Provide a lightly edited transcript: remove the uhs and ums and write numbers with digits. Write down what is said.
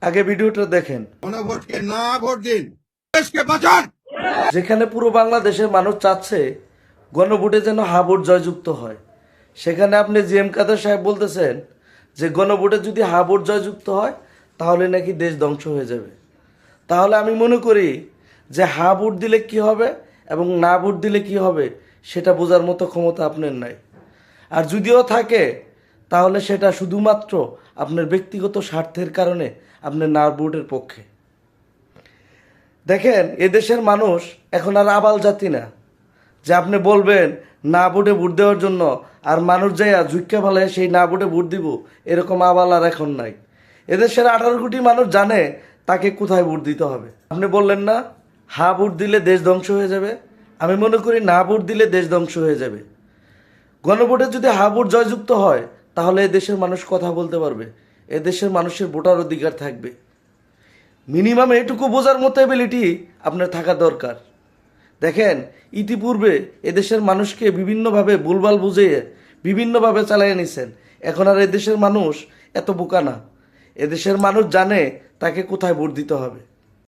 আগে ভিডিওটা দেখেন। গণভোটকে না ভোট দিন, দেশকে বাঁচান। যেখানে পুরো বাংলাদেশের মানুষ চাচ্ছে গণভোটে যেন হা ভোট জয়যুক্ত হয়, সেখানে আপনি জিএম কাদের সাহেব বলতেছেন যে গণভোটে যদি হা ভোট জয়যুক্ত হয় তাহলে নাকি দেশ ধ্বংস হয়ে যাবে। তাহলে আমি মনে করি যে হা ভোট দিলে কি হবে এবং না ভোট দিলে কি হবে সেটা বোঝার মতো ক্ষমতা আপনার নাই। আর যদিও থাকে তাহলে সেটা শুধুমাত্র আপনার ব্যক্তিগত স্বার্থের কারণে আপনার না ভোটের পক্ষে। দেখেন, এদেশের মানুষ এখন আর আবাল জাতি না যে আপনি বলবেন না ভোটে ভোট দেওয়ার জন্য আর মানুষ যাইয়া ঝুঁকা ফেলে সেই না ভোটে ভোট দিব, এরকম আবাল আর এখন নাই। এদেশের 18 কোটি মানুষ জানে তাকে কোথায় ভোট দিতে হবে। আপনি বললেন না হা ভোট দিলে দেশ ধ্বংস হয়ে যাবে, আমি মনে করি না ভোট দিলে দেশ ধ্বংস হয়ে যাবে। গণভোটে যদি হা ভোট জয়যুক্ত হয় তাহলে এদেশের মানুষ কথা বলতে পারবে, এদেশের মানুষের ভোটার অধিকার থাকবে। মিনিমাম এটুকু বোঝার মতো এবিলিটি আপনার থাকা দরকার। দেখেন, ইতিপূর্বে এদেশের মানুষকে বিভিন্নভাবে ভুলভাল বুঝিয়ে বিভিন্নভাবে চালিয়ে নিছেন। এখন আর এদেশের মানুষ এত বোকা না। এদেশের মানুষ জানে তাকে কোথায় ভোট দিতে হবে।